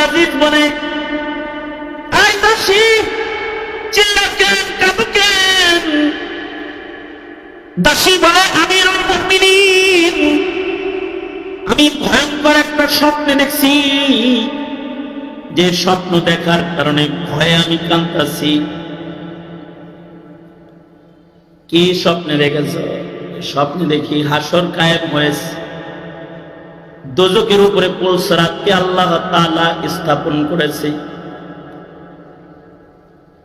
আজিজ বলে, আই দাসী চিল্লাকেন কাঁদকেন? দাসী বলে, আমিরুল মুমিনিন, আমি ভয়ঙ্কর একটা স্বপ্ন দেখছি, যে স্বপ্ন দেখার কারণে ভয়ে আমি কাঁদতাছি। কি স্বপ্নে দেখেছ? স্বপ্নে দেখি হাসর কায়েম হয়েছে, দোজকের উপরে পুলসরাতকে আল্লাহ তাআলা স্থাপন করেছে,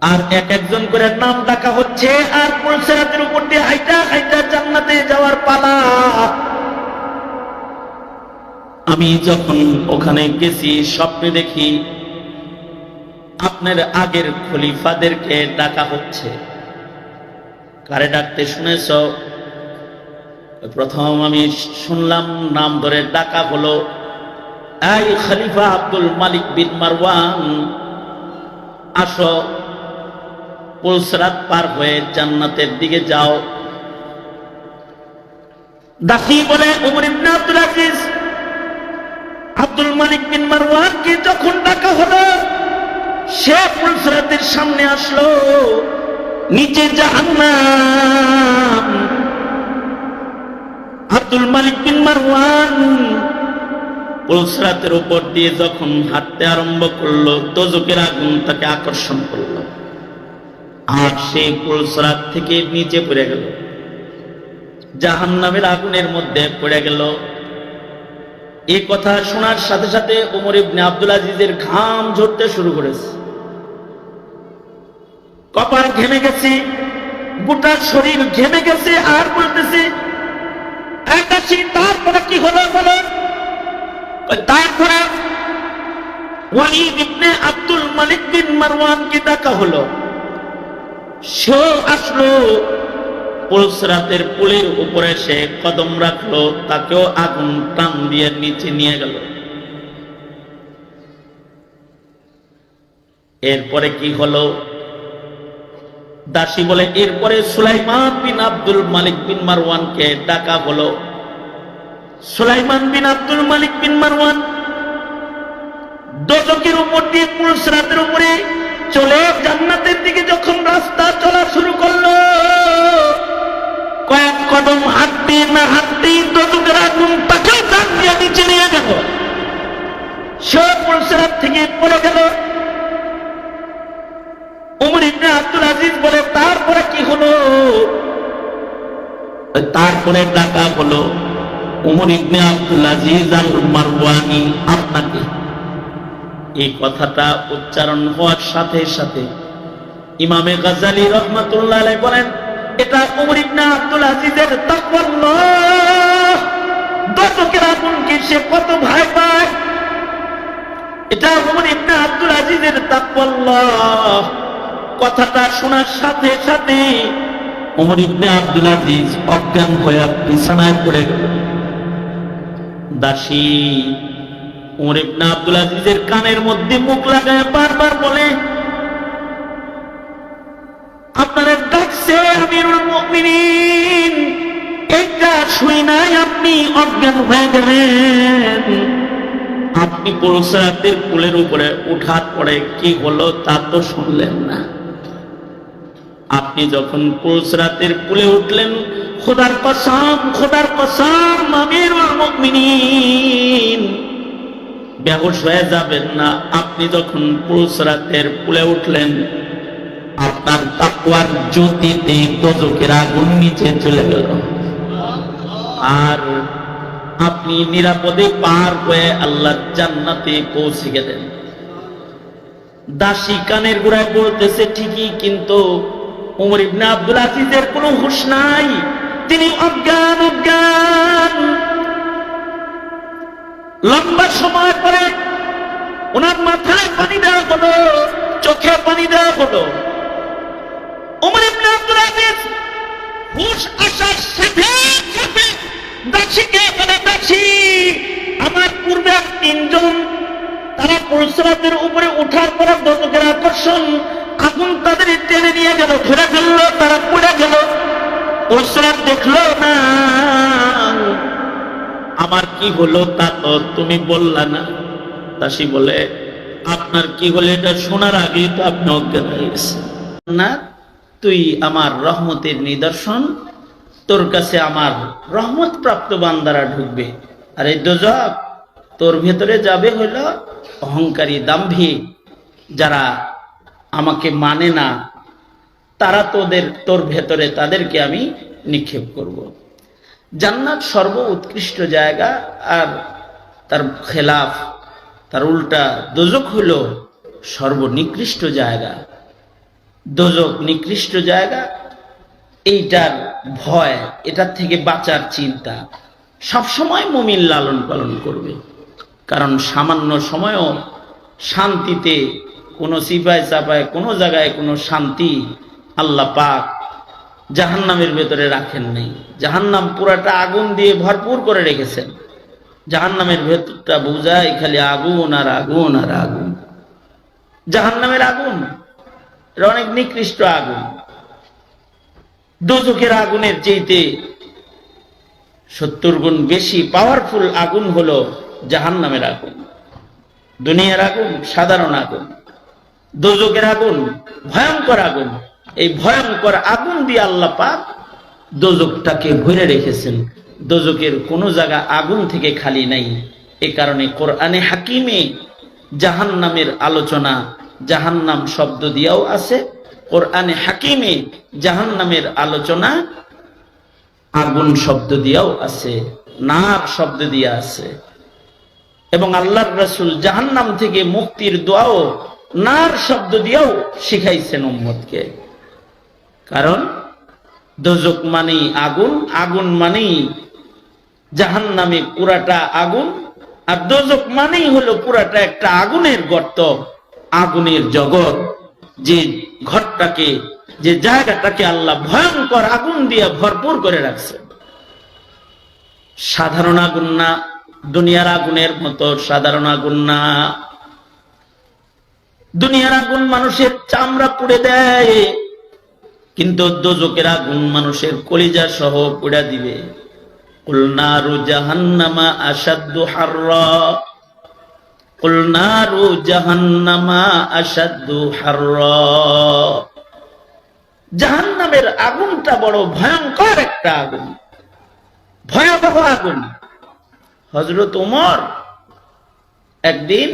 আর এক একজন করে নাম ডাকা হচ্ছে, আর পুলসরাতের উপর দিয়ে হাইটা হাইটা জান্নাতে যাওয়ার পালা। আমি যখন ওখানে গেছি স্বপ্নে দেখি আপনার আগের খলিফাদেরকে ডাকা হচ্ছে। কারে ডাকতে শুনেছ? প্রথম আমি শুনলাম নাম ধরে ডাকা হলো, এই খলিফা আব্দুল মালিক বিন মারওয়ান, আসো, পুলসরাত পার হয়ে জান্নাতের দিকে যাও। দাসী বলে, ওমর ইবনে আব্দুল আজিজ আব্দুল মালিক বিন মারওয়ানকে যখন ডাকা হলো, সে পুলসরাতের সামনে আসলো, নিচে জাহান্নাম। আব্দুল মালিক বিন মারওয়ান পুলসরাতের উপর দিয়ে যখন হাঁটতে আরম্ভ করলো, দোজকের আগুন তাকে আকর্ষণ করলো, আর সেই পুলসরাত থেকে নিচে পড়ে গেল, জাহান্নামের আগুনের মধ্যে পড়ে গেল। এই কথা শোনার সাথে সাথে ওমর ইবনে আব্দুল আজিজের ঘাম ঝরতে শুরু করেছে, কপাল ঘেমে গেছে, গোটা শরীর ঘেমে গেছে, আর বলতেছে, তারপরে কি হলো বলো? তারপরে ওয়ালিদ ইবনে আব্দুল মালিক বিন মারওয়ানকে ডাকা হলো, সে আসলো, পুলসরাতের পুলের উপরে সে কদম রাখলো, তাকেও আগুন টান দিয়ে নিচে নিয়ে গেল। এরপরে কি হলো? দাসী বলে, এরপরে সুলাইমান বিন আব্দুল মালিক বিন মারওয়ানকে ডাকা হলো। সুলাইমান বিন আব্দুল মালিক বিন মারওয়ান দোজকের উপর দিয়ে পুলসরাতের উপরে চলে জান্নাতের দিকে যখন রাস্তা চলা শুরু করলো, কয়েক কদম হাঁটতে না হাঁটতেই দোজকের আগুন তাকেও টান দিয়ে নিচে নিয়ে গেল, সে পুলসরাত থেকে পড়ে গেল। ওমর ইবনে আব্দুল আজিজ বলে, তারপরে কি হলো? তারপরে ডাকা হলো, ওমর ইবনে আব্দুল আজিজ আল মারওয়ানি, আপনাকে। এই কথাটা উচ্চারণ হওয়ার সাথে সাথে ইমামে গাজ্জালী রাহমাতুল্লাহ আলাইহি বলেন, এটা ওমর ইবনে আব্দুল আজিজের তাকওয়াল্লাহ, দোজকের আগুনকে সে কত ভয় পায়, এটা ওমর ইবনে আব্দুল আজিজের তাকওয়াল্লাহ। কথাটা শোনার সাথে সাথে ওমর ইবনে আব্দুল আজিজ অজ্ঞান হয়ে বিছানায় পড়ে গেল। দাসী ওমর ইবনে আব্দুল আজিজের কানের মধ্যে মুখ লাগায় বারবার বলে, আপনারা ডাকছে আমিরুল মুমিনিন, এটা শুই নাই আপনি অজ্ঞান হয়ে গেলেন। আপনি পুলসরাতের পুলের উপরে উঠার পরে কি হলো তা তো শুনলেন না। আপনি যখন পুলসরাতের পুলে উঠলেন, খোদার কসম, খোদার কসম, আমিরুল মুমিনিন, বেহুশ হয়ে যাবেন না। আপনি যখন পুলসরাতের পুলে উঠলেন, আপনার তাকওয়ার জ্যোতিতে দোজকের আগুন নিচে চলে গেল, আর আপনি নিরাপদে পার হয়ে আল্লাহর জান্নাতে পৌঁছে গেলেন। দাসী কানের গোড়ায় বলতেছে ঠিকই, কিন্তু ওমর ইবনে আব্দুল আজিজের কোনো হুঁশ নাই, তিনি অজ্ঞান অজ্ঞান। লম্বা সময় পরে ওনার মাথায় পানি দেওয়া হলো, চোখে পানি দেওয়া হলো। ওমর ইবনে আব্দুল আজিজ হুঁশ আসার সাথে সাথে দাসীকে বলে, দাসী, আমার পূর্বে তিনজন, তারা পুলসরাতের উপরে উঠার পরে দোজকের আকর্ষণ আগুন তাদের টেনে নিয়ে গেল, ধরে ফেললো, তারা পড়ে গেল, পুলসরাত দেখলো না। আমার কি হলো তা তো তুমি বললা না। দাসী বলে, আপনার কি হলে এটা শোনার আগেই তো আপনি অজ্ঞান হয়ে গেছেন। না, তুই আমার রহমতের নিদর্শন, তোর কাছে আমার রহমত প্রাপ্ত বান্দারা ঢুকবে। আর এই দোজখ তোর ভেতরে যাবে হইল অহংকারী দাম্ভিক, যারা আমাকে মানে না, তারা তোর ভেতরে তাদেরকে আমি নিক্ষেপ করব। জান্নাত সর্ব উৎকৃষ্ট জায়গা, আর তার খেলাফ, তার উল্টা দোজখ হইল সর্বনিকৃষ্ট জায়গা। দোজখ নিকৃষ্ট জায়গা, এইটার ভয়, এটার থেকে বাঁচার চিন্তা সবসময় মুমিন লালন পালন করবে। কারণ সামান্য সময়ও শান্তিতে কোনো সিপায় চাপায় কোনো জায়গায় কোনো শান্তি আল্লাহ পাক জাহান্নামের ভেতরে রাখেন নাই। জাহান্নাম পুরাটা আগুন দিয়ে ভরপুর করে রেখেছেন। জাহান্নামের ভেতরটা বুঝায় খালি আগুন আর আগুন আর আগুন। জাহান্নামের আগুন এটা অনেক নিকৃষ্ট আগুন। দোজখের আগুনের চাইতে 70 গুণ বেশি পাওয়ারফুল আগুন হলো জাহান্নামের আগুন। দুনিয়ার আগুন সাধারণ আগুন, দোজখের আগুন ভয়ঙ্কর আগুন। এই ভয়ঙ্কর আগুন দিয়ে আল্লাহ পাক দোজখটাকে ভরে রেখেছেন। দোজখের কোনো জায়গা আগুন থেকে খালি নাই। এ কারণে কোরআনে হাকিমে জাহান্নামের আলোচনা জাহান্নাম শব্দ দিয়েও আছে, কোরআনে হাকিমে জাহান্নামের আলোচনা আগুন শব্দ দিয়েও আছে, নার শব্দ দিয়ে আছে। এবং আল্লাহর রাসূল জাহান্নাম থেকে মুক্তির দোয়াও নার শব্দ দিয়েও শিখাইছেন উম্মতকে। কারণ দোজখ মানেই আগুন, আগুন মানেই জাহান্নামে পুরাটা আগুন, আর দোজখ মানেই হলো পুরাটা একটা আগুনের গর্ত, আগুনের জগৎ। যে ঘরটাকে, যে জায়গাটাকে আল্লাহ ভয়ঙ্কর আগুন দিয়ে ভরপুর করে রাখছে। সাধারণ আগুন না, দুনিয়ার আগুনের মতো সাধারণ আগুন না। দুনিয়ার আগুন মানুষের চামড়া পুড়ে দেয়, কিন্তু দোজখের আগুন মানুষের কলিজা সহ পুড়ে দিবে। কুল নারু জাহান্নামা আশাদ্দু হাররা, কুল নারু জাহান্নামা আশাদ্দু হাররা। জাহান্নামের আগুনটা বড় ভয়ঙ্কর একটা আগুন, ভয়াবহ আগুন। হযরত ওমর একদিন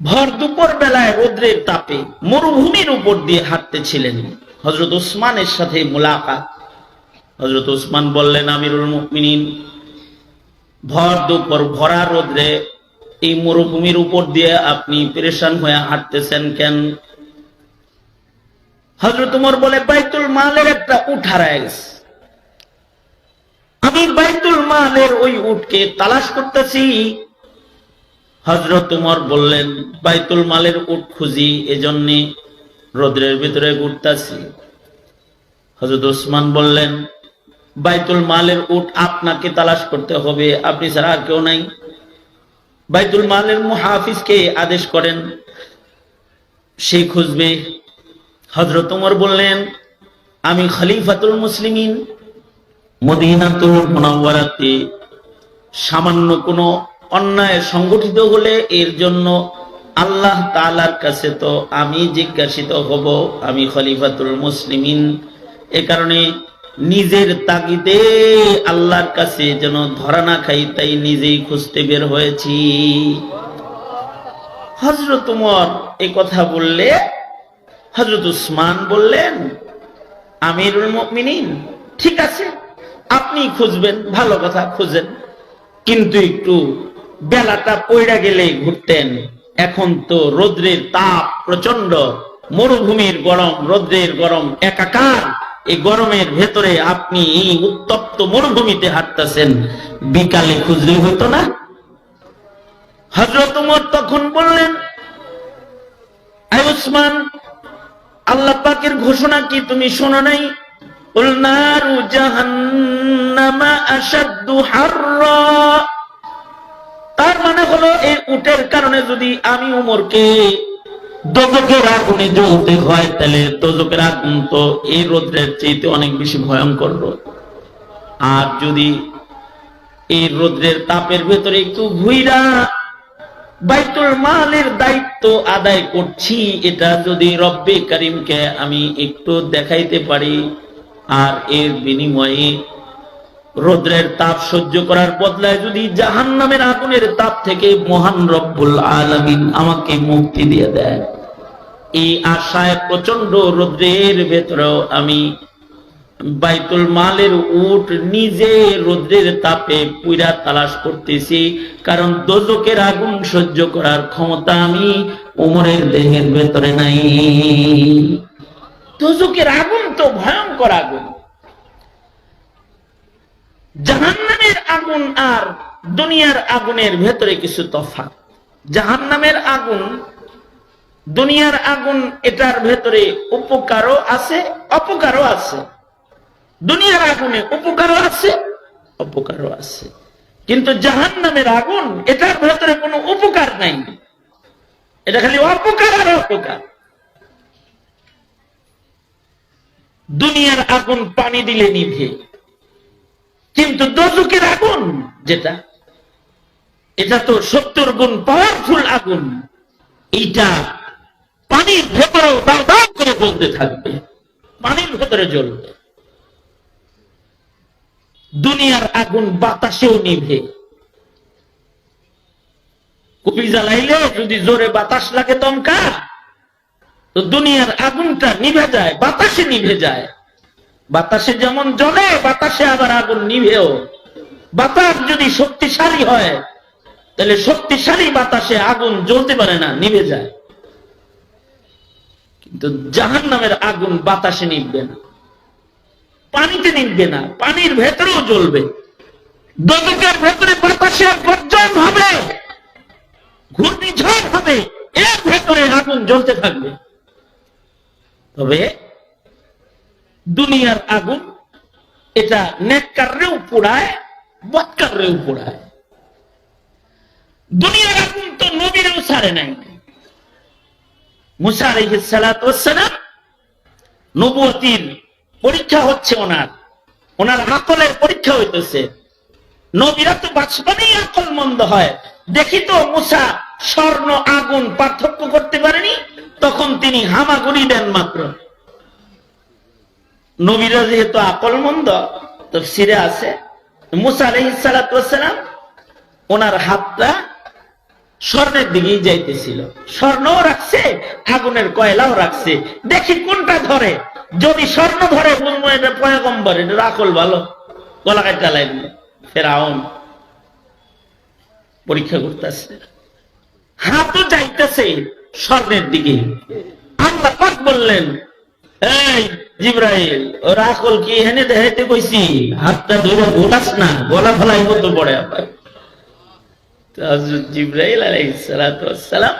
ভর দুপুর বেলায় রোদ্রের তাপে মরুভূমির উপর দিয়ে হাঁটতেছিলেন। হযরত উসমানের সাথে মুলাকাত। হযরত উসমান বললেন, আমিরুল মুমিনিন, ভর দুপুর ভরা রোদ্রে এই মরুভূমির উপর দিয়ে আপনি পেরেশান হয়ে হাঁটতেছেন কেন? হযরত ওমর বলে, বাইতুল মালের একটা উট হারায় গেছে, আমি বাইতুল মালের ওই উটকে তালাশ করতেছি। হযরত ওমর বললেন, বাইতুল মালের উট খুঁজি, এজন্যে রোদ্রের ভিতরে ঘুরতাছি। হযরত ওসমান বললেন, বাইতুল মালের উট আপনাকে তালাশ করতে হবে, আপনি ছাড়া আর কেউ নাই। বাইতুল মালের মুহাফিজকে আদেশ করেন, সে খুঁজবে। হযরত ওমর বললেন, আমি খলিফাতুল মুসলিমিন, মদিনাতুল মুনাওয়ারাতে সামান্য কোনো অন্যায় সংগঠিত হলে এর জন্য আল্লাহ তাআলার কাছে তো আমি জিজ্ঞাসিত হব, আমি খলিফাতুল মুসলিমিন। এ কারণে নিজের তাগিদে আল্লাহর কাছে যেন ধরা না খাই, তাই নিজেই খুঁজতে বের হয়েছি। হযরত ওমর এই কথা বললে হযরত উসমান বললেন, আমিরুল মুমিনিন, ঠিক আছে, আপনি খুঁজবেন, ভালো কথা, খুঁজেন, কিন্তু একটু বেলাটা পয়ড়া গেলে ঘুরতেন। এখন তো রোদ্রের তাপ প্রচন্ড, মরুভূমির গরম, রোদ্রের গরম একাকার। এই গরমের ভেতরে আপনি এই উত্তপ্ত মরুভূমিতে হাঁটতেছেন, বিকালে খুঁজলে হতো না? হযরত ওমর তখন বললেন, আয় উসমান, আল্লাহ পাকের ঘোষণা কি তুমি শোনো নাই? কুল নারু জাহান্নামা আশাদ্দু হাররা। তার মানে হলো এই উটের কারণে যদি আমি উমরকে দোজখের আগুনে জ্বলতে হয়, তাহলে দোজখের আগুন তো এই রোদ্রের চাইতে অনেক বেশি ভয়ঙ্কর রোদ। আর যদি এই রোদ্রের তাপের ভেতরে একটু ঘুইরা বাইতুল মালের দায়িত্ব আদায় করছি, এটা যদি রব্বে করিমকে আমি একটু দেখাইতে পারি, আর এর বিনিময়ে রৌদ্রের তাপ সহ্য করার বদলায় যদি জাহান্নামের আগুনের তাপ থেকে মহান রব্বুল আলামিন আমাকে মুক্তি দিয়ে দেয়, এই আশায় প্রচন্ড রৌদ্রের ভেতরেও আমি বাইতুল মালের উট নিজে রৌদ্রের তাপে পুইরা তালাশ করতেছি, কারণ দোজকের আগুন সহ্য করার ক্ষমতা আমি ওমরের দেহের ভেতরে নাই। দোজকের আগুন তো ভয়ঙ্কর আগুন। জাহান্নামের আগুন আর দুনিয়ার আগুনের ভেতরে কিছু তফাৎ। জাহান্নামের আগুন, দুনিয়ার আগুন, এটার ভেতরে উপকারও আছে অপকারও আছে। দুনিয়ার আগুনে উপকারও আছে অপকারও আছে, কিন্তু জাহান্নামের আগুন, এটার ভেতরে কোনো উপকার নাই, এটা খালি অপকার আর অপকার। দুনিয়ার আগুন পানি দিলে নিভে, কিন্তু দোজকের আগুন যেটা, এটা তো 70 গুণ পাওয়ারফুল আগুন। এইটা পানির ভেতরেও দাও দাও করে জ্বলতে থাকবে, পানির ভেতরে জ্বলবে। দুনিয়ার আগুন বাতাসেও নিভে। কুপি জ্বালাইলে যদি জোরে বাতাস লাগে দমকা, তো দুনিয়ার আগুনটা নিভে যায়, বাতাসে নিভে যায়। বাতাসে যেমন জ্বলে, বাতাসে আবার আগুন নিভেও। বাতাস যদি শক্তিশালী হয়, তাহলে শক্তিশালী বাতাসে আগুন জ্বলতে পারে না, নিভে যায়। কিন্তু জাহান্নামের আগুন বাতাসে নিভবে না, পানিতে নিভবে না, পানির ভেতরেও জ্বলবে। দোজখের ভেতরে বাতাসে গর্জন হবে, ঘূর্ণিঝড় হবে, এর ভেতরে আগুন জ্বলতে থাকবে। তবে দুনিয়ার আগুন, এটা নেককাররেও পোড়ায়, বদকাররেও পোড়ায়। দুনিয়ার আগুন তো নবীরেও ছাড়ে নাই। মুসা আলাইহিস সালাতু ওয়াস সালাম, নবুয়তির পরীক্ষা হচ্ছে, ওনার আকলের পরীক্ষা হইতেছে। নবীরা তো বাঁচবানেই আকল মন্দ হয়। দেখি তো মুসা স্বর্ণ আগুন পার্থক্য করতে পারেনি, তখন তিনি হামাগুড়ি দেন মাত্র। নবীরা যেহেতু আকল মন্দ, তাফসীরে আছে মুসা আলাইহিস সালাতু ওয়াস সালাম ওনার হাতটা স্বর্ণের দিকেই যাইতেছিল, স্বর্ণও রাখছে, আগুনের কয়লাও রাখছে। দেখি কোনটা ধরে। যদি স্বর্ণ ধরে, বুঝবো এটা পয়গম্বর, এটা আকল ভালো। গলা কাটা লাগবে। ফেরাউন পরীক্ষা করতেছে, হাতও যাইতেছে স্বর্ণের দিকে। আল্লাহ পাক বললেন, এই জিবরাইল, ওর আকল কি এনে দেখাইতে কইছি? হাতটা ধরে ঘোরাস না, গলা ফেলাই মতো পড়ে। আবার জিবরাইল আলাইহিস সালাতু ওয়াস সালাম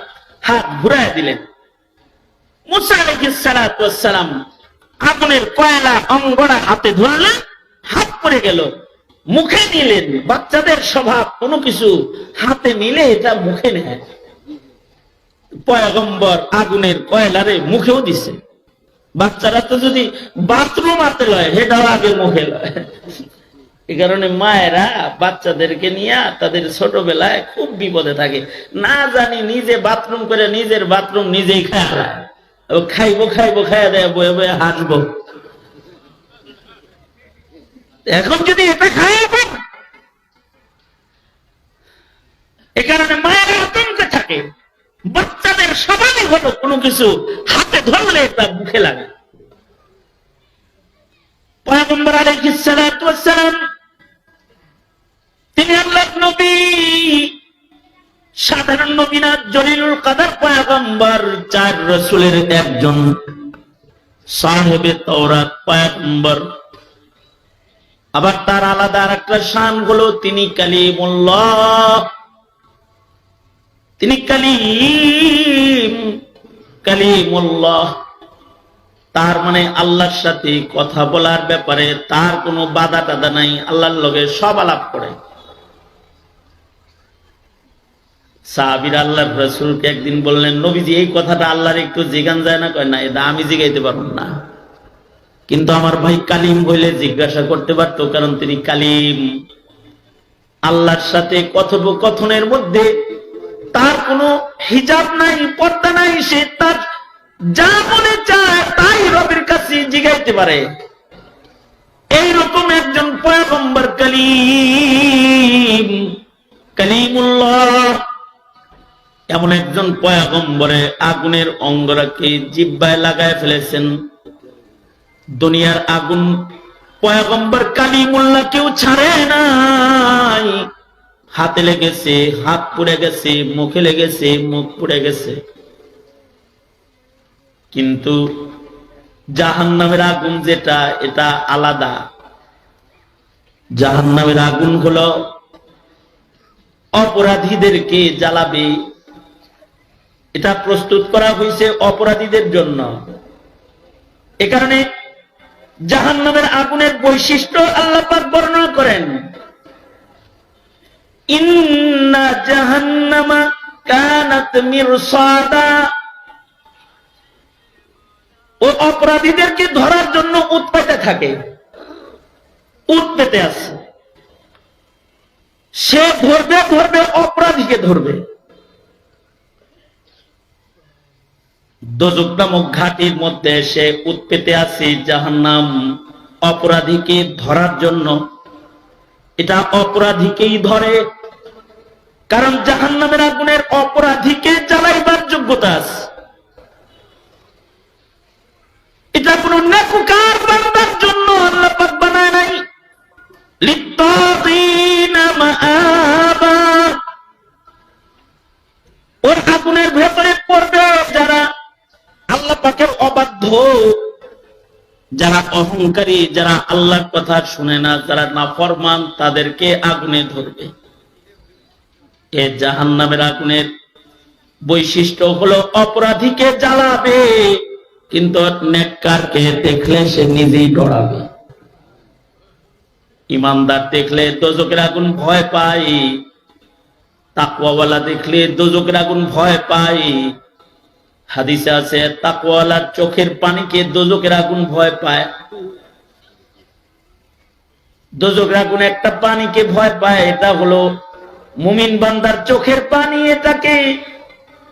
হাত ঘুরায় দিলেন। মুসা আলাইহিস সালাতু ওয়াস সালাম আগুনের কয়লা অঙ্গরা হাতে ধরলেন, হাত পড়ে গেল। মুখে নিলেন। বাচ্চাদের স্বভাব, কোনো কিছু হাতে নিলে এটা মুখে নেয়। পয়গম্বর আগুনের কয়লারে মুখেও দিছে। বাচ্চারা তো যদি বাথরুম হাতে লয়, সেটাও আগে মুখে লয়। এই কারণে মায়েরা বাচ্চাদেরকে নিয়ে তাদের ছোটবেলায় খুব বিপদে থাকে। না জানি নিজে বাথরুম করে নিজের বাথরুম নিজেই খায়, খাইবো খাইয়া দেয়, বয়ে বয়ে হাসবো। এখন যদি এটা খাইবে, এ কারণে মায়েরা আতঙ্কে থাকে। বাচ্চাদের স্বভাবই হলো কোনো কিছু হাতে ধরলে এটা মুখে লাগে। পয়গম্বর আলাইহিস সালাতু ওয়াস সালাম, তিনি আল্লাহর নবী, সাধারণ নবী না, জলিলুল কদর পয়গম্বর, 4 রাসূলের একজন, সাহেবে তাওরাত পয়গম্বর। আবার তার আলাদা আরেকটা শান হলো তিনি কালিমুল্লাহ, তিনি কালিমুল্লাহ। তার মানে আল্লাহর সাথে কথা বলার ব্যাপারে তার কোনো বাধা টাদা নাই, আল্লাহর লগে সব আলাপ করে। সাহাবীরা আল্লাহর রাসূলকে একদিন বললেন, নবীজি এই কথাটা আল্লাহর একটু জিজ্ঞান যায় না? কয় না, এটা আমি জিগাইতে পারব না, কিন্তু আমার ভাই কালিম বলে জিজ্ঞাসা করতে পারত, কারণ তিনি কালিম। আল্লাহর সাথে কথোপকথনের মধ্যে তার কোনো হিজাব নাই, পর্দা নাই, সে তার যা মনে চায় তাই রবের কাছে জিগাইতে পারে। এইরকম একজন পয়গম্বর কালিমুল্লাহ, এমন একজন পয়গম্বরে আগুনের অঙ্গরাকে জিহ্বায় লাগায় ফেলেছেন। দুনিয়ার আগুন পয়গম্বর কালিমুল্লাহ কেউ ছাড়ে নাই। হাতে লেগেছে, হাত পুড়ে গেছে, মুখে লেগেছে, মুখ পুড়ে গেছে। কিন্তু জাহান্নামের আগুন যেটা, এটা আলাদা। জাহান্নামের আগুন হলো অপরাধীদেরকে জ্বালাবে। এটা প্রস্তুত করা হয়েছে অপরাধীদের জন্য। এ কারণে জাহান্নামের আগুনের বৈশিষ্ট্য আল্লাহ পাক বর্ণনা করেন, ইন্না জাহান্নামা কানাত মিরসাদা। ও অপরাধীদেরকে ধরার জন্য উৎ পেতে থাকে, উৎ পেতে আছে। সে ধরবে ধরবে, অপরাধীকে ধরবে। দোজখ নামক ঘাটির মধ্যে সে উৎ পেতে আছে জাহান্নাম অপরাধীকে ধরার জন্য। এটা অপরাধীকেই ধরে, কারণ জাহান্নামের আগুনের অপরাধীকে জ্বালাইবার যোগ্যতা আছে। এটা কোন নেককার বান্দার জন্য আল্লাহ পাক বানায় নাই। লিত্তাগিনা মাআবা, ওর আগুনের ভেতরে পড়বে যারা আল্লাহ পাকের অবাধ্য, যারা অহংকারী, যারা আল্লাহর কথা শুনে না, যারা নাফরমান, তাদেরকে আগুনে ধরবে। এ জাহান্নামের আগুনের বৈশিষ্ট্য হলো অপরাধীকে জ্বালাবে, কিন্তু নেককারকে দেখলে সে নিজেই ডরাবে। ইমানদার দেখলে দোজখের আগুন ভয় পায়, তাকওয়াওয়ালা দেখলে দোজখের আগুন ভয় পায়। হাদিসে আছে তাকওয়াওয়ালার চোখের পানিকে দোজখের আগুন ভয় পায়। দোজখের আগুন একটা পানিকে ভয় পায়, এটা হলো মুমিন বান্দার চোখের পানি, এটাকে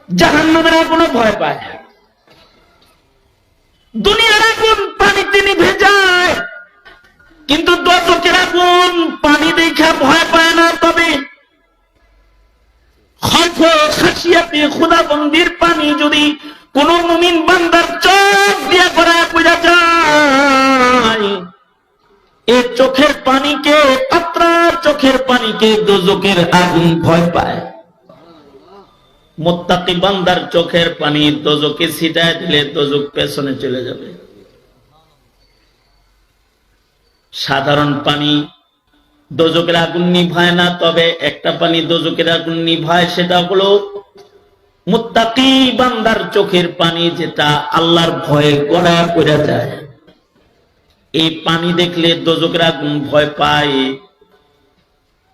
জাহান্নামের আগুনও ভয় পায়। দুনিয়ার আগুন পানিতে নিভে যায়, কিন্তু দোজখের আগুন পানি দেখে ভয় পায় না। তবে খুদাবন্দির পানি যদি কোন মুমিন বান্দার চোখ দিয়ে গড়ায় পড়ে যায়, এই চোখের পানিকে, কাতরার চোখের পানিকে দোজখের আগুন ভয় পায়। মুত্তাকি বান্দার চোখের পানি দোজখে ছিটায় দিলে দোজখ পেছনে চলে যাবে। সাধারণ পানি দোজখের আগুন নিভায় না, তবে একটা পানি দোজখের আগুন নিভায়, সেটা হলো মুত্তাকি বান্দার চোখের পানি, যেটা আল্লাহর ভয়ে গড়ায় পড়ে যায়। এই পানি দেখলে দোজখের আগুন ভয় পায়,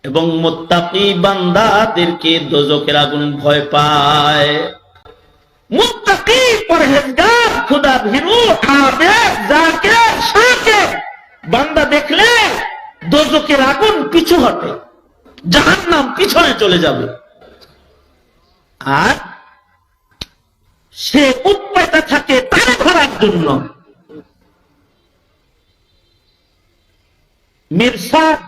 এবং মুত্তাকি বান্দাদেরকে দোজখের আগুন ভয় পায়। মুত্তাকি পরহেজগার খুদা ভীরু আবেদ যাকির শাকির বান্দা দেখলে দোজখের আগুন পিছু হটে, জাহান্নাম পিছনে চলে যাবে। আর সে উৎপাইতে থাকে তারে ধরার জন্য। মিরসাদ,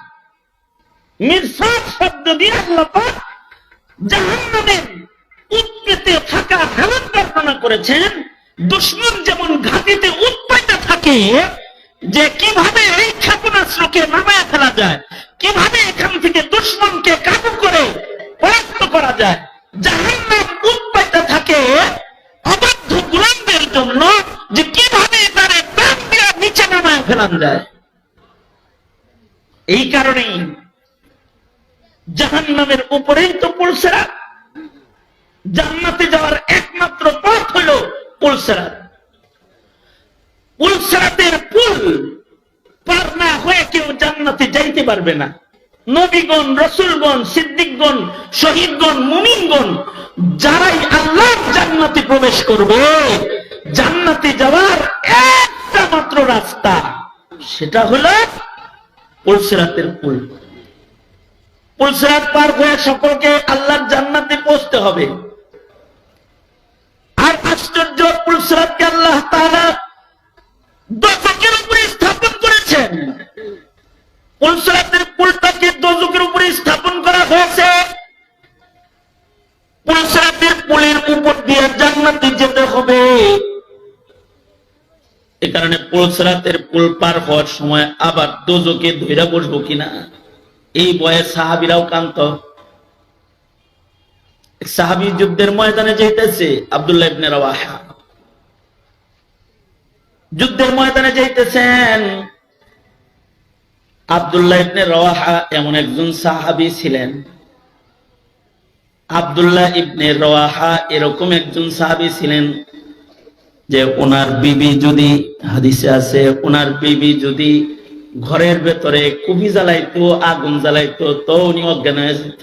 মিরসাদ শব্দ দিয়ে আল্লাহ পাক জাহান্নামের উৎপেতে থাকা হালত বর্ণনা করেছেন। দুশমন যেমন ঘাটিতে উৎপাইতে থাকে, যে কিভাবে এই ক্ষেপণাস্ত্রকে নামায় ফেলা যায়, কিভাবে এখান থেকে দুশমনকে কাবু করে পরাস্ত করা যায়, জাহান্নাম উৎপাইতে থাকে অবাধ্য গোলামদের জন্য, যে কিভাবে তারে প্রাণ দিয়ে নিচে নামায় ফেলান যায়। এই কারণেই জাহান্নামের উপরেই তো পুলসিরাত। জান্নাতে যাওয়ার একমাত্র পথ হলো পুলসিরাত। পুলসিরাতের পুল পার না হয়ে কেউ জান্নাতে যাইতে পারবে না। নবীগণ, রসুলগণ, সিদ্দিকগণ, শহীদগণ, মুমিনগণ যারাই আল্লাহর জান্নাতে প্রবেশ করবে, জান্নাতে যাওয়ার একটা মাত্র রাস্তা, সেটা হলো পুলসিরাতের পুল। পুলসিরাত পার হয়ে সকলকে আল্লাহর জান্নাতে পৌঁছতে হবে। আর আশ্চর্য, পুলসিরাতকে আল্লাহ তাআলা দোজখের উপরে স্থাপন করেছেন। পুলসিরাতের পুলটাকে দোজখের উপরে স্থাপন করা হয়েছে। পুলসিরাতের পুলের উপর দিয়ে জান্নাতে যেতে হবে। এ কারণে পুলসিরাতের পুল পার হওয়ার সময় আবার দোজখে ধইরা বসবো কিনা এই ভয়ে সাহাবীরাও কান্ত। সাহাবী যুদ্ধের ময়দানে যাইতেছে, আব্দুল্লাহ ইবনে রাওয়াহা যুদ্ধের ময়দানে যাইতেছেন। আব্দুল্লাহ ইবনে রাওয়াহা এমন একজন সাহাবী ছিলেন, আব্দুল্লাহ ইবনে রাওয়াহা এরকম একজন সাহাবী ছিলেন যে ওনার বিবি যদি, হাদিসে আছে, ওনার বিবি যদি ঘরের ভেতরে কুবি জ্বালাইতো, আগুন জ্বালাইতো, তো উনি অজ্ঞান হয়ে যেত।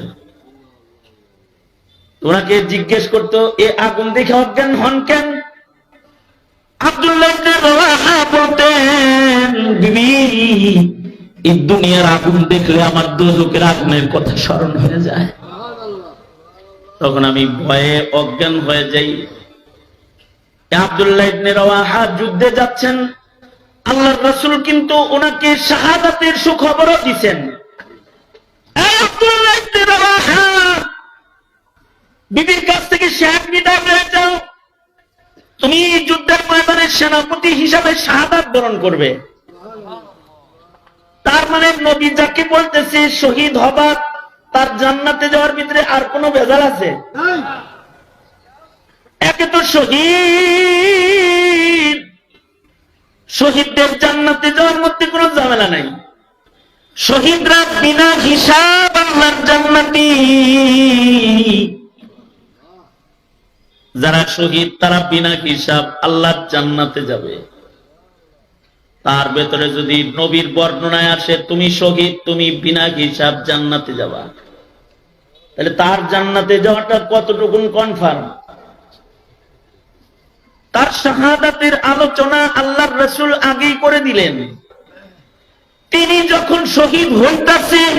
ওনাকে জিজ্ঞেস করতো, এ আগুন দেখে অজ্ঞান হন কেন? আব্দুল্লাহ ইবনে রাওয়াহা বলতেন, বিবি, এই দুনিয়ার আগুন দেখলে আমার দোজখের আগুনের কথা স্মরণ হয়ে যায়, তখন আমি ভয়ে অজ্ঞান হয়ে যাই। আব্দুল্লাহ ইবনে রাওয়াহা যুদ্ধে যাচ্ছেন, আল্লাহর রাসূল কিন্তু ওনাকে শাহাদাতের সুখবরও দিবেন। আব্দুল্লাহ ইবনে রাওয়াহা, বিবির কাছ থেকে শাহাদ বিদায় হয়ে যাও, তুমি যুদ্ধের ময়দানে সেনাপতি হিসাবে শাহাদাত বরণ করবে। তার মানে নবী যাকে বলতেছে শহীদ হবা, তার জান্নাতে যাওয়ার ভিতরে আর কোনো ভেজাল আছে? একে তো শহীদ, শহীদদের জান্নাতে যাওয়ার মধ্যে কোনো ঝামেলা নাই। শহীদরা বিনা হিসাব আল্লাহর জান্নাতি। যারা শহীদ তারা বিনা হিসাব আল্লাহর জান্নাতে যাবে। তার ভেতরে যদি নবীর বর্ণনায় আসে তুমি শহীদ, তুমি বিনা হিসাব জান্নাতে যাবা, তাহলে তার জান্নাতে যাওয়াটা কতটুকুন কনফার্ম? তার শাহাদাতের আলোচনা আল্লাহর রাসূল আগেই করে দিলেন। তিনি যখন শহীদ হইতাছেন,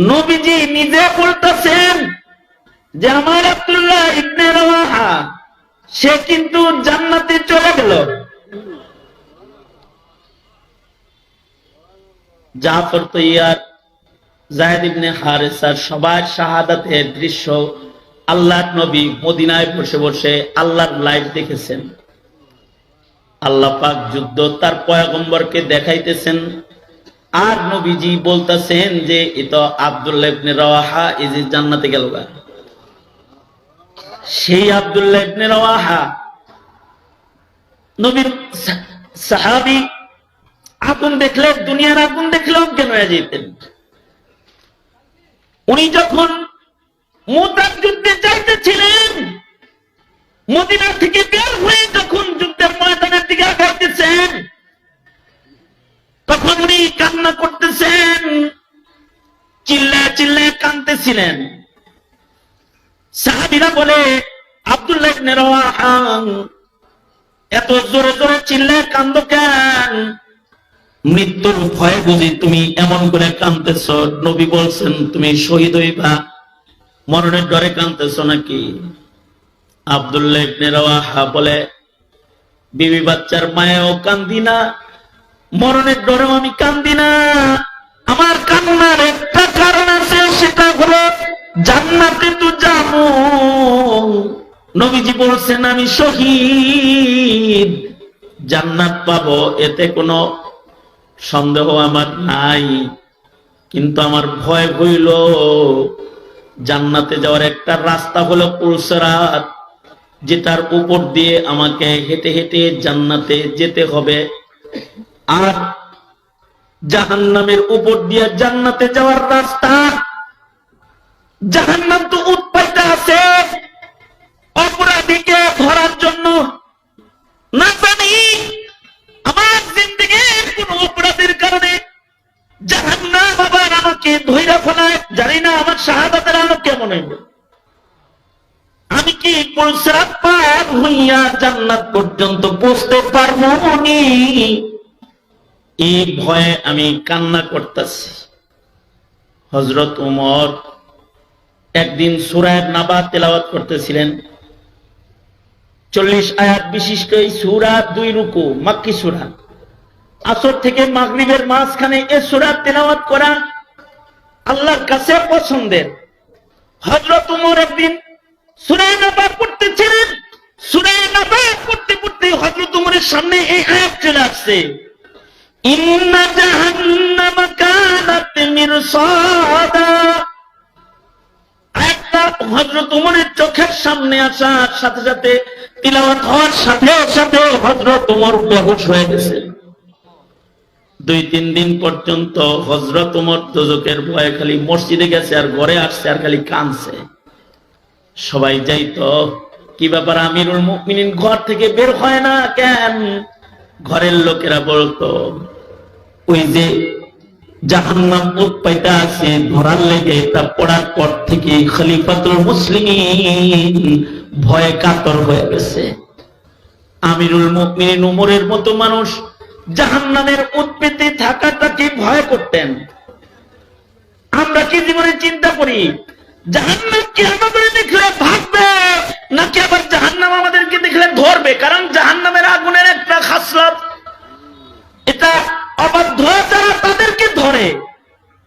নবীজি নিজে বলতেছেন যে আমার আব্দুল্লাহ ইবনে রাওয়াহা সে কিন্তু জান্নাতে চলে গেল। জাফর তৈয়ার, যায়েদ ইবনে হারেসার সবার শাহাদাতের দৃশ্য আল্লাহর নবী মদিনায় বসে বসে আল্লাহর লাইভ দেখেছেন। আল্লাহ পাক যুদ্ধ তার পয়গম্বরকে দেখাইতেছেন, আর নবীজি বলতেছেন যে এটা আব্দুল্লাহ ইবনে রাওয়াহা এই যে জান্নাতে গেল। সেই আব্দুল্লাহ ইবনে রাওয়াহা নবীর সাহাবী, আগুন দেখলে, দুনিয়ার আগুন দেখলে অজ্ঞান হয়ে যেতেন। উনি যখন মুতার যুদ্ধে যাইতেছিলেন, মদিনা থেকে বের হয়ে যখন যুদ্ধের ময়দানের দিকে আগাইতেছেন, তখন উনি কান্না করতেছেন, চিল্লায় চিল্লায় কাঁদতেছিলেন। সাহাবীরা বলে, আব্দুল্লাহ ইবনে রাওয়াহা এত জোরে জোরে চিল্লায় কান্দো কেন? মৃত্যুর ভয়ে বুঝি তুমি এমন করে কাঁদতেছ? নবী বলছেন তুমি শহীদ হইবা, মরণের ডরে কাঁদতেছ নাকি? আব্দুল্লাহ ইবনে রাওয়াহা বলে, বিবি বাচ্চার মায়েও কান্দি না, মরণের ডরেও আমি কান্দি না। আমার কান্নার একটা কারণ আছে, সেটা হলো জান্নাতে তো যাবো। নবীজি বলছেন আমি শহীদ, জান্নাত পাবো, এতে কোনো সন্দেহ আমার নাই। কিন্তু আমার ভয় হইল জান্নাতে যাওয়ার একটা রাস্তা হলো পুলসিরাত, যেটার উপর দিয়ে আমাকে হেঁটে হেঁটে জান্নাতে যেতে হবে। আর জাহান্নামের উপর দিয়ে জান্নাতে যাওয়ার রাস্তা, জাহান্নাম তো উৎপাদিত আছে অপরাধীকে ধরার জন্য। না জানি আমার জিন্দেগির কোন অপরাধের কারণে জাহান্নাম আবার আমাকে ধইরা ফেলায়, জানি না আমার শাহাদাতের আলো কেমন হইব। আমি কি পুলসিরাত পার হইয়া জান্নাত পর্যন্ত পৌঁছতে পারবো নি? এই ভয়ে আমি কান্না করতেছি। হযরত ওমর একদিন সূরা নাবা তেলাওয়াত করতেছিলেন, 40 আয়াত বিশিষ্ট এই সূরা, 2 রুকু, মাক্কি সূরা। আসর থেকে মাগরিবের মাঝখানে এই সূরা তেলাওয়াত করা আল্লাহর কাছে পছন্দের। হযরত ওমর একদিন সূরা নাবা পড়তেছিলেন, সূরা নাবা পড়তে পড়তে হযরত ওমরের সামনে এই আয়াত চলে আসছে, ইন্না জাহান্নামা কানাত মিরসাদা। আয়াতটা হযরত ওমরের চোখের সামনে আসার সাথে সাথে, তিলাওয়াত হওয়ার সাথে সাথে হযরত ওমর বেহুশ হয়ে গেছে। 2-3 দিন পর্যন্ত হযরত ওমর দোজখের ভয়ে খালি মসজিদে গেছে আর ঘরে আসছে আর খালি কাঁদছে। সবাই যাইতো, কি ব্যাপার আমিরুল মুমিনিন ঘর থেকে বের হয় না কেন? ঘরের লোকেরা বলতো, ওই যে জাহান্নাম উৎপাইতে আছে ধরার লেগে, তা পড়ার পর থেকে খলিফাতুল মুসলিমিন ভয়ে কাতর হয়ে গেছে। আমিরুল মুমিনিন ওমরের মতো মানুষ জাহান্নামের উৎপেতে থাকাটাকে ভয় করতেন। আমরা কি জীবনে চিন্তা করি জাহান্নাম কি আমাদের দেখলে ভাগবে, নাকি আবার জাহান্নাম আমাদেরকে দেখলে ধরবে? কারণ জাহান্নামের আগুনের একটা খাসলত, এটা অবাধ্য যারা তাদেরকে ধরে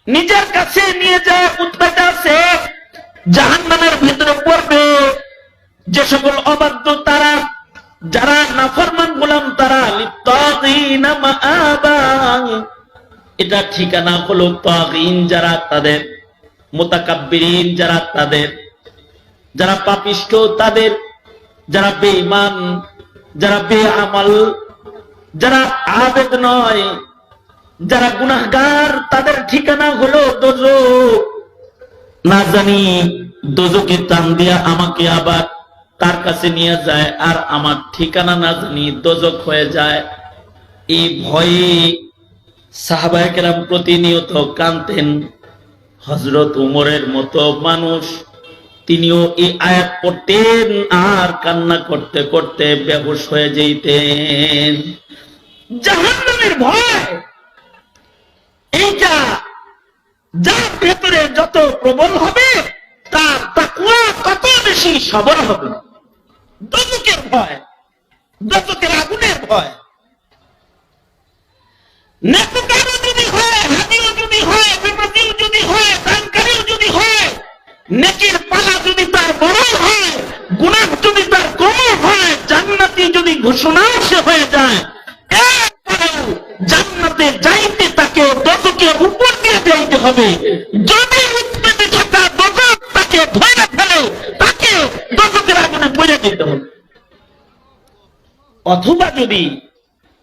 নিজের কাছে নিয়ে যায়, উৎপাতে আছে জাহান্নামের ভিতরে পড়বে। যে সকল অবাধ্য তারা, যারা নাফরমান গোলাম, তারা লিত্তাগিনা মাআবা, এটা ঠিকানা হলো তাগিন, যারা তাদের মুতাকাব্বিরিন, যারা তাদের, যারা পাপিষ্ঠ, তাদের, যারা বেঈমান, যারা বেআমাল, যারা আবেদ নয়, যারা গুনাহগার, তাদের ঠিকানা হলো দোজখ। না জানি দোজখে টান দিয়া আমাকে আবার তার কাছে নিয়ে যায়, আর আমার ঠিকানা না জানি দোজখ হয়ে যায়। এই ভয়ে সাহাবায়ে কেরাম প্রতিনিয়ত কাঁদতেন। হযরত ওমরের মতো মানুষ, তিনিও এই আয়াত পড়তেন আর কান্না করতে করতে বেহুশ হয়ে যেতেন। জাহান্নামের ভয় এইটা যার ভেতরে যত প্রবল হবে, তার তাকওয়া তত বেশি সবল হবে। দোজখের ভয়, দোজখের আগুনের ভয়। নেককারও যদি হয়, হাদিও যদি হয়, বিপদীও যদি হয়, দানকারীও যদি হয়, নেকির পালা যদি তার বড় হয়, গুনাহ যদি তার কম হয়, জান্নাতি যদি ঘোষণা সে হয়ে যায়, এরপরেও জান্নাতে যাইতে তাকে দোজখের উপর দিয়ে যাইতে হবে। যদি উৎপেতে থাকা দোজখ তাকে ধরে ফেলে, তাকে দোজখের আগুনে পড়ে যেতে হবে। অথবা যদি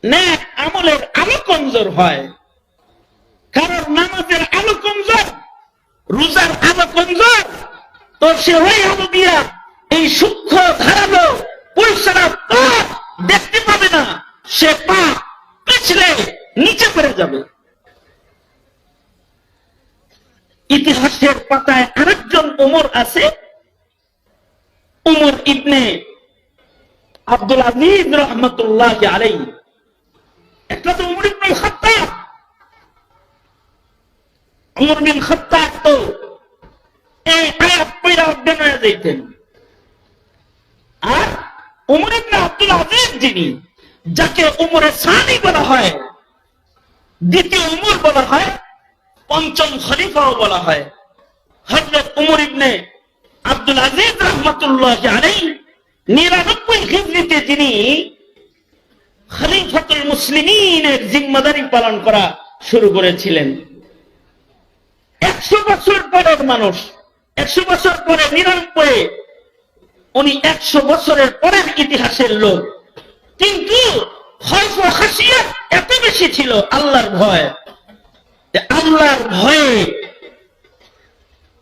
নেক আমলের আলো কমজোর হয়, কারণ নামাজের আলো কমজোর, রোজার আলো কমজোর, তো সে ওই আলো দিয়া এই সূক্ষ্ম ধারালো পরিষ্কার পথ দেখতে পাবে না, সে পা পিছলে নিচে পড়ে যাবে। ইতিহাসের পাতায় আরেকজন ওমর আছে, ওমর ইবনে আব্দুল আজিজ রাহমাতুল্লাহি আলাইহি। একটা তো ওমর ইবনে খাত্তাব, ওমর বিন খাত্তাব তো এই আয়াত পড়া অজ্ঞান হয়ে যাইতেন। আর ওমর ইবনে আব্দুল আজিজ, যিনি, যাকে ওমরে সানি বলা হয়, দ্বিতীয় ওমর বলা হয়, পঞ্চম খলিফাও বলা হয়, হযরত ওমর ইবনে আব্দুল আজিজ রাহমাতুল্লাহি আলাইহি 99 হিজরিতে যিনি খলিফাতুল মুসলিমিনের জিম্মাদারি পালন করা শুরু করেছিলেন। 100 বছর পরের মানুষ, 100 বছর পরে 99, উনি 100 বছরের পরের ইতিহাসের লোক। কিন্তু খৌফ ও খাশিয়াত এত বেশি ছিল, আল্লাহর ভয়, আল্লাহর ভয়ে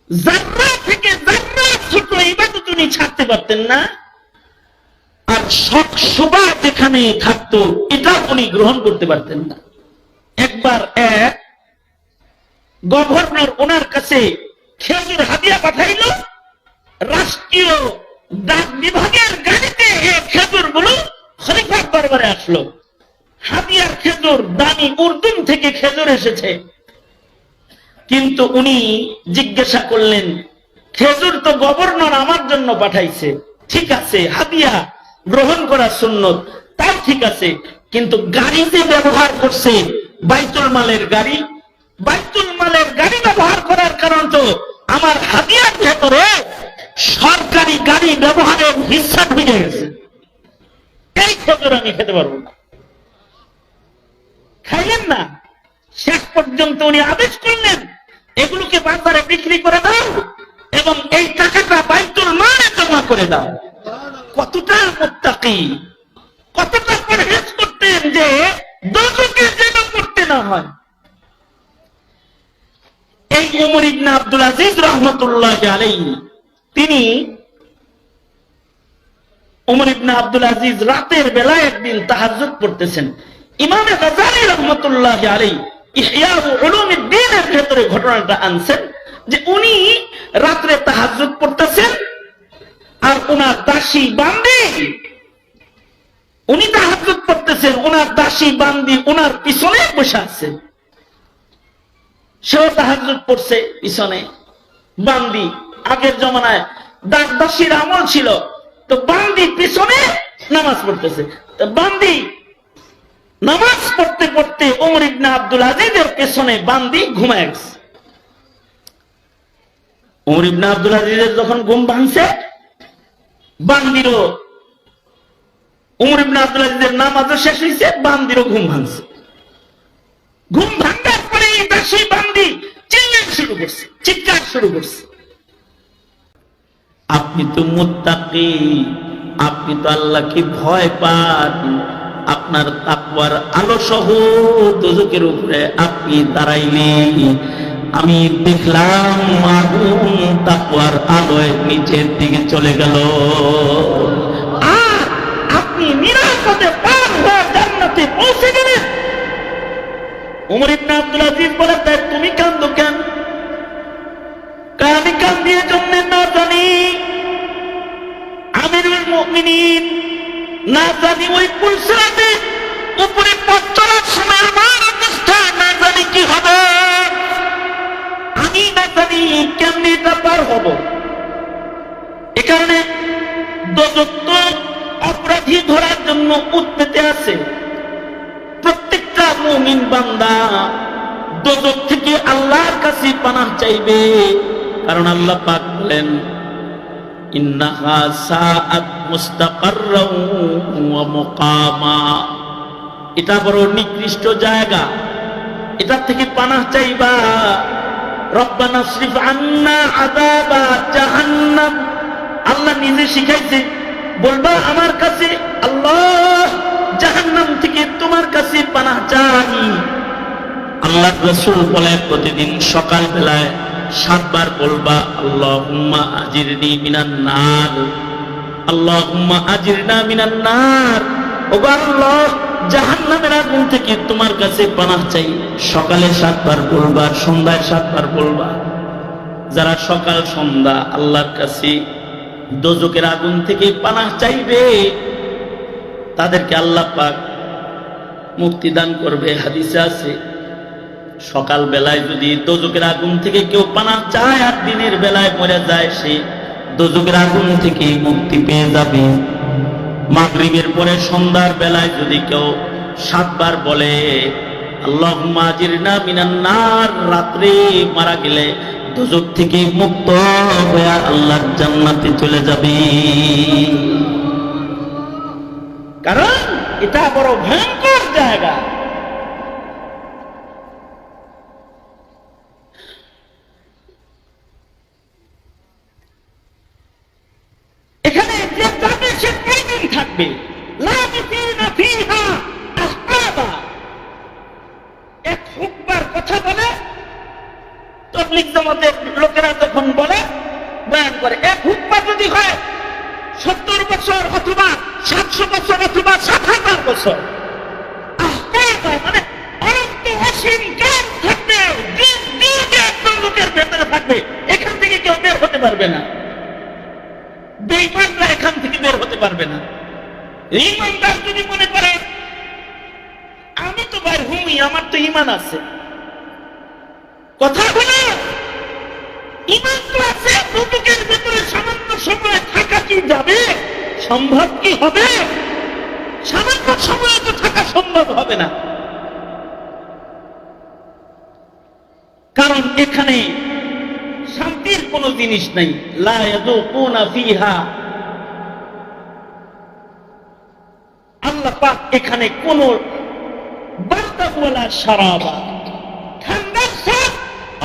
যার্রা থেকে যার্রা ছোট ইবাদত উনি ছাড়তে পারতেন না। আর শখ শোভা যেখানে থাকতো, এটা উনি গ্রহণ করতে পারতেন না। একবার এক গভর্নর ওনার কাছে খেজুর হাদিয়া পাঠাইল, রাষ্ট্রীয় ডাক বিভাগের গাড়িতে এই খেজুরগুলো খলিফার দরবারে আসলো। হাদিয়ার খেজুর দামি, উর্দুন থেকে খেজুর এসেছে। কিন্তু উনি জিজ্ঞাসা করলেন, খেজুর তো গভর্নর আমার জন্য পাঠাইছে, ঠিক আছে, হাদিয়া গ্রহণ করা সুন্নত, তাও ঠিক আছে, কিন্তু গাড়ি যে ব্যবহার করছে বাইতুল মালের গাড়ি, বাইতুল মালের গাড়ি ব্যবহার করার কারণ তো আমার হাদিয়ার ভেতরে সরকারি গাড়ি ব্যবহারের হিস্সা ঢুকে গেছে। এই খেজুর আমি খেতে পারবো না। খাইলেন না, শেষ পর্যন্ত উনি আদেশ করলেন এগুলোকে বাজারে বিক্রি করে দাও এবং এই টাকাটা বাইতুল মালে জমা করে দাও। কতটা মুত্তাকি, কতটা পরহেজ করতেন যে দোজখে যেন করতে না হয়। এই ওমর ইবনে আব্দুল আজিজ রাহমাতুল্লাহি আলাইহি, তিনি ওমর ইবনে আব্দুল আজিজ রাতের বেলায় একদিন তাহাজ্জুদ পড়তেছেন। ইমাম গাজ্জালী রাহমাতুল্লাহি আলাইহি ইহয়া উলুমিদ্দিনের ভেতরে ঘটনাটা আনছেন যে উনি রাতে তাহাজ্জুদ পড়তেছেন আর ওনার দাসী বান্দি, উনি তাহাজ্জুদ পড়তেছেন, ওনার দাসী বান্দি ওনার পিছনে বসে আছে। সেও তাহাজ্জুদ পড়ছে পিছনে, বান্দি, আগের জমানায় দাসীর আমল ছিল, তো বান্দি পিছনে নামাজ পড়তেছে। তো বান্দি নামাজ পড়তে পড়তে ওমর ইবনে আব্দুল আজিজের পেছনে বান্দি ঘুমায় গেছে। ওমর ইবনে আব্দুল আজিজের যখন ঘুম ভাঙছে, বান্দিরও, ওমর ইবনে আব্দুল আজিজের নামাজও শেষ হয়েছে, বান্দিরও ঘুম ভাঙছে। ঘুম ভাঙার পরে দাসী বান্দি চিল্লাতে শুরু করছে, চিৎকার শুরু করছে, আপনি তো মুত্তাকি, আপনি তো আল্লাহকে ভয় পান, আপনার তাকওয়ার আলো সহ দোজখের উপরে আপনি দাঁড়াইলেন, আমি দেখলাম আগুন তাকওয়ার আলোয় নিচের দিকে চলে গেল, আর আপনি নিরাপদে পার হয়ে জান্নাতে পৌঁছে গেলেন। ওমর ইবনে আব্দুল আজিজ বলে, তাই তুমি কাঁদো কেন? আমি কান্দি এজন্য না জানি আমিরুল মুমিনিন, না জানি ওই পুলসিরাতে উপরে পথ চলার সময় আমার অবস্থা না জানি কি হবে, আমি না জানি কেমনি এটা পার হব। এ কারণে দোজখ তো অপরাধী ধরার জন্য উৎপেতে আছে। প্রত্যেকটা মুমিন বান্দা দোজখ থেকে আল্লাহর কাছে পানাহ চাইবে, কারণ আল্লাহ পাক বলেন ইন্নাহা সাআত মুস্তাকাররাও ওয়া মুকামা, এটা বড় নিকৃষ্ট জায়গা, এটা থেকে পানাহ চাইবা। রব্বানা সরিফ আন্না আযাবা জাহান্নাম, আল্লাহ নিজে শিখাইছে, বলবা আমার কাছে আল্লাহ জাহান্নাম থেকে তোমার কাছে পানাহ চাই। আল্লাহর রাসূল বলে প্রতিদিন সকাল বেলায় 7 বার বলবা আল্লাহুম্মা আজিরনি মিনান নার, আল্লাহুম্মা আজিরনা মিনান নার, ও আল্লাহ জাহান্নামের আগুন থেকে তোমার কাছে পানাহ চাই। সকালে 7 বার বলবা, সন্ধ্যায় 7 বার বলবা। যারা সকাল সন্ধ্যা আল্লাহর কাছে দোজখের আগুন থেকে পানাহ চাইবে তাদেরকে আল্লাহ পাক মুক্তি দান করবে। হাদিসে আছে সকাল বেলায় যদি দোজখের আগুন থেকে কেউ পানাহ চায় আর দিনের বেলায় মরে যায়, সে দোজখের আগুন থেকে মুক্তি পেয়ে যাবে। মাগরিবের পরে সন্ধ্যার বেলায় যদি কেউ 7 বার বলে আল্লাহুম্মা আজিরনা মিনান নার, রাত্রে মারা গেলে দোজখ থেকে মুক্ত হয়ে আল্লাহর জান্নাতে চলে যাবে। কারণ এটা বড় ভয়ঙ্কর জায়গা। এখানে যে যাবে সে কয়দিন থাকবে? লাবিসিনা ফিহা আহকাবা। এক হুকবার কথা বলে তাবলীগ জামাতের লোকেরা যখন বলে বয়ান করে, এক হুকবা যদি হয় 70 বছর অথবা 700 বছর অথবা 7000 বছর, আহকাবা মানে অনন্ত অসীম কাল থাকবে, একদম লোকের ভেতরে থাকবে, এখান থেকে কেউ বের হতে পারবে না। বেঈমানরা এখান থেকে বের হতে পারবে না। ঈমানদার যদি মনে করে আমি তো বাইর হুমি, আমার তো ঈমান আছে, কথা হলো ঈমান তো আছে, এতটুকের ভেতরে সামান্য সময় থাকা কি যাবে? সম্ভব কি হবে? সামান্য সময় তো থাকা সম্ভব হবে না, কারণ এখানে শান্তির কোন জিনিস নাই। লা ইয়াযুকুনা ফিহা, আল্লাহ পাক এখানে কোন বারদান ওয়ালা শারাবা, ঠান্ডার স্বাদ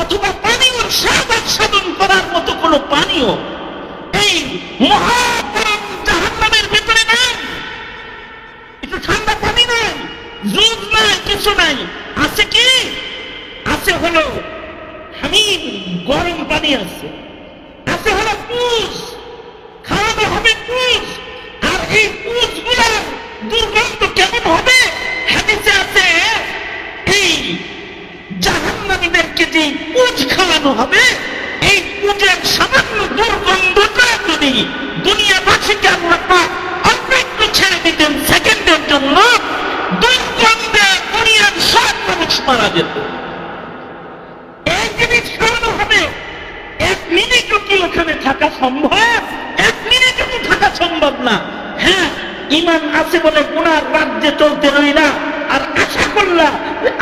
অথবা পানীয় স্বাদ আস্বাদন করার মতো কোন পানীয় এই মহাগরম জাহান্নামের ভিতরে নাই। একটু ঠান্ডা পানি নাই, জুস নাই, কিছু নাই। আছে কি? আছে হলো হামিম, গরম পানি আছে। আছে হলো পুষ, খাওয়ানো হবে পুষ। আর এই পুষ গুলার দুর্গন্ধ কেমন হবে? হাদিসে আছে এই জাহান্নামীদেরকে যে পুষ খাওয়ানো হবে, এই পুজের সামান্য দুর্গন্ধটা যদি দুনিয়াবাসীকে আল্লাহ পাক অল্প একটু ছেড়ে দিতেন সেকেন্ডের জন্য, দুর্গন্ধে দুনিয়ার সব মানুষ মারা যেত। এই জিনিস খাওয়ানো হবে, এক মিনিটও কি ওখানে থাকা সম্ভব? এক মিনিটও কি থাকা সম্ভব না। হ্যাঁ, ঈমান আছে বলে গুনার রাজ্যে চলতে রইলা আর আশা করলা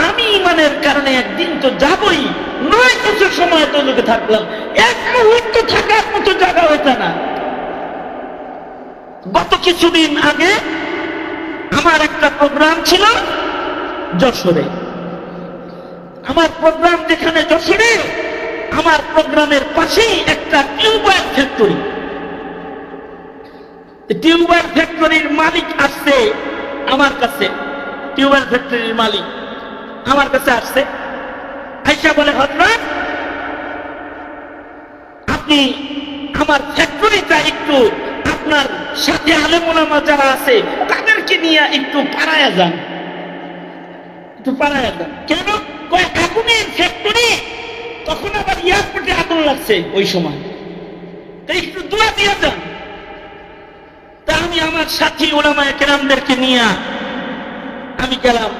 আমি ঈমানের কারণে একদিন তো যাবই, নয় কিছু সময় তো লোকে থাকলাম, এক মুহূর্ত থাকার মতো জায়গা হইত না। গত কিছুদিন আগে আমার একটা প্রোগ্রাম ছিল যশোরে। আমার প্রোগ্রাম যেখানে যশোরে, আমার প্রোগ্রামের পাশেই একটা টিউবওয়েল ফ্যাক্টরি। টিউবওয়েল ফ্যাক্টরির মালিক আসছে আমার কাছে, টিউবওয়েল ফ্যাক্টরির মালিক আমার কাছে আসছে, আইসা বলে হযরত আপনি আমার ফ্যাক্টরিটা একটু আপনার সাথে আলেম ওলামা যারা আছে তাদেরকে নিয়ে একটু পাড়ায়া যান, একটু পাড়ায়া যান। কেন? কয় আগুনের ফ্যাক্টরি, তখন আবার এয়ারপোর্টে আগুন লাগছে ওই সময়, তাই একটু দোয়া দিয়ে যান। তা আমি আমার সাথী ওলামায়ে কেরামদেরকে নিয়ে আমি গেলাম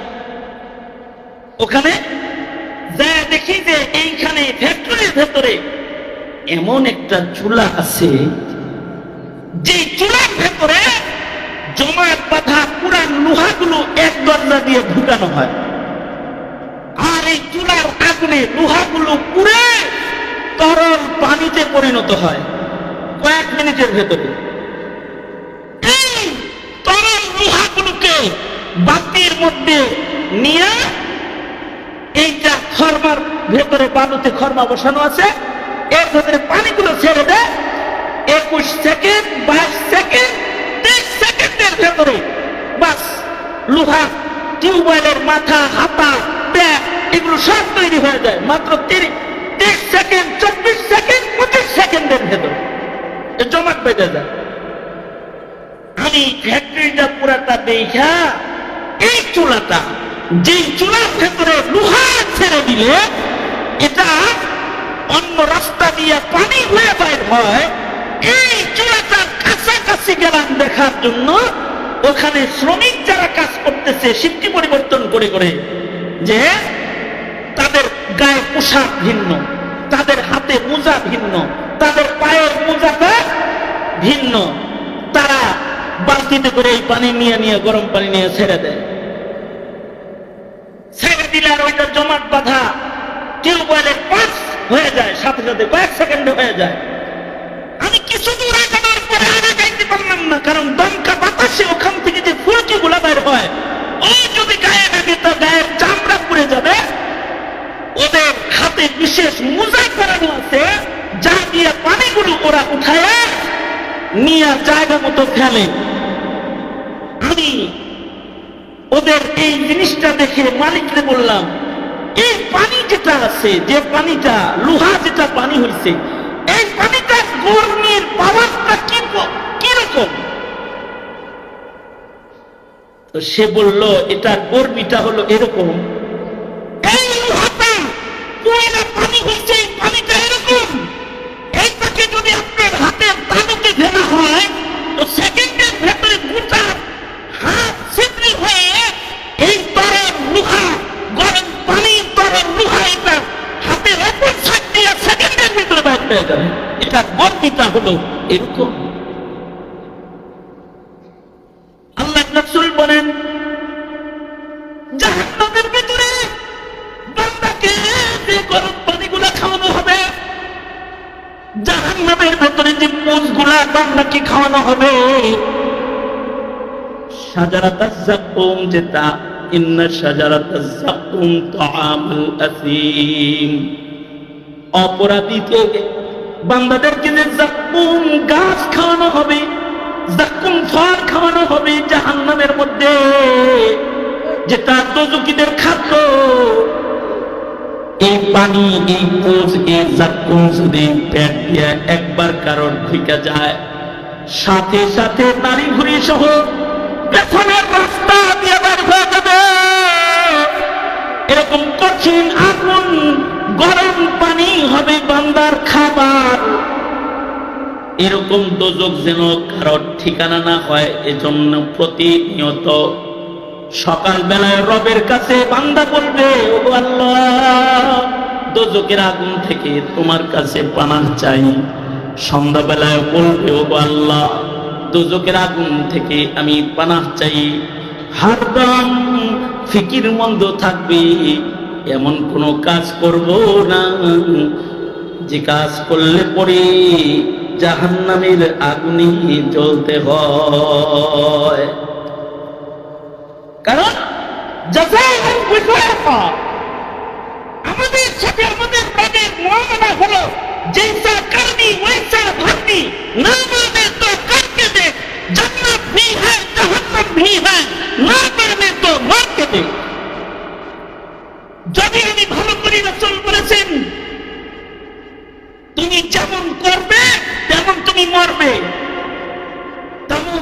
ওখানে। যা দেখি যে এইখানে ফ্যাক্টরির ভেতরে এমন একটা চুলা আছে, যে চুলার ভেতরে জমাট বাঁধা পুরান লোহাগুলো এক দরজা দিয়ে ঢুকানো হয়, আর এই চুলার আগুনে লোহাগুলো পুড়ে তরল পানিতে পরিণত হয় কয়েক মিনিটের ভেতরে। এই তরল লোহাগুলোকে বাতির মধ্যে নিয়ে এইটা খরমার ভেতরে, বালুতে খরমা বসানো আছে, এর ভেতরে পানিগুলো ছেড়ে দেয়। 21 সেকেন্ড, 22 সেকেন্ড, 30 সেকেন্ডের ভেতরে বাস লোহা, টিউবওয়েলের মাথা, হাতা, প্যাক এগুলো সব তৈরি হয়ে যায় মাত্র 30 সেকেন্ড, 24 সেকেন্ড, 25 সেকেন্ডের ভেতরে জমাট বেঁধে যায়। আমি ফ্যাক্টরিটা পুরাটা দেখা এই চুলাটা, যে চুলার ভেতরে লোহা ছেড়ে দিলে এটা অন্য রাস্তা দিয়ে পানি হয়ে বাইর হয়, এই চুলাটার কাছাকাছি গেলাম দেখার জন্য। ওখানে শ্রমিক যারা কাজ করতেছে শিফটি পরিবর্তন করে করে, যে তাদের গায়ে পোশাক ভিন্ন, তাদের হাতে মোজা ভিন্ন, তাদের পায়ের মোজাটা ভিন্ন, তারা বালতিতে করে এই পানি নিয়ে নিয়ে গরম পানি নিয়ে ছেড়ে দেয়। ছেড়ে দিলে আর ওইটা জমাট বাঁধা টিউবওয়েলের পাস হয়ে যায়, সাথে সাথে কয়েক সেকেন্ডে হয়ে যায়। আমি কিছু দূর আগানোর পরে আর আগাইতে পারলাম না, কারণ দমকা বাতাসে ওখান থেকে যে ফুলকি গুলা বের হয়, ওই যদি গায়ে লাগে তো গায়ের চামড়া পুড়ে যাবে। ওদের হাতে বিশেষ মোজা করানো আছে, যা দিয়ে পানিগুলো ওরা উঠায় নিয়ে জায়গা মতো ফেলে। আমি ওদের এই জিনিসটা দেখে মালিককে বললাম, এই পানি যেটা আছে, যে পানিটা লোহা যেটা পানি হয়েছে, এই পানিটা গরমের পাওয়ারটা কিরকম? তো সে বলল এটা গরমিটা হলো এরকম, এই লোহাটা পুরো পানি হয়েছে, এই পানিটা এরকম। এইটাকে যদি আপনার হাতের তালুতে ফেলা হয় তো সেকেন্ডের ভেতরে গোটা হাত ছিদ্র হয়ে এই তরল লোহা, গরম পানি তরল লোহা এটা হাতের অপর সাইড দিয়ে সেকেন্ডের ভিতরে বাইর হয়ে যাবে। এটা নেমা বান্দাকে খাওয়ানো হবে শাজারাতাজ যাকুম, যেটা ইন্না শাজারাতাজ যাকুম তাআমুল আসীম। অপরাধীকে বান্দাদেরকে যে যাকুম গাছ খাওয়ানো হবে, যাকুম ফল খাওয়ানো হবে জাহান্নামের মধ্যে, যেটা দোজখীদের খাদ্য। এই পানি, এই পোজ, এই যাকুম যদি পেট দিয়ে একবার কারণ ঢুকে যায়, সাথে সাথে নারী ভুঁড়ি সহ পেছনের রাস্তা দিয়ে বের হয়ে যাবে। এরকম কঠিন আগুন গরম পানি হবে বান্দার খাবার। এরকম দোজখ যেন কারোর ঠিকানা না হয়, এজন্য প্রতিনিয়ত সকাল বেলায় রবের কাছে বান্দা বলবে, ও আল্লাহ, দোজখের আগুন থেকে তোমার কাছে পানাহ চাই। সন্ধ্যাবেলায় বলবে, ও আল্লাহ, দোজখের আগুন থেকে আমি পানাহ চাই। হরদম ফিকির মন্দ থাকবে, এমন কোনো কাজ করব না যে কাজ করলে পরে জাহান্নামের আগুনে জ্বলতে হয়। কারণ আমাদের সাথে আমাদের রবের মুআমালা হলো জৈসা করনি ওয়াইসা ভরনি, না মানে তো করকে দে, জান্নাত ভি হ্যায় জাহান্নাম ভি হ্যায়, না মানে তো মারকে দে। যদি আমি ভালো করি, রাসূল বলেছেন তুমি যেমন করবে তেমন তুমি মরবে, তেমন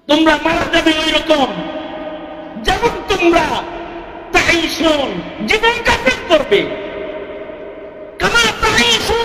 তোমরা মারা যাবে। ওই রকম যেমন তোমরা তাই শোন জীবন কাপড় করবে, কামা তাই শোন।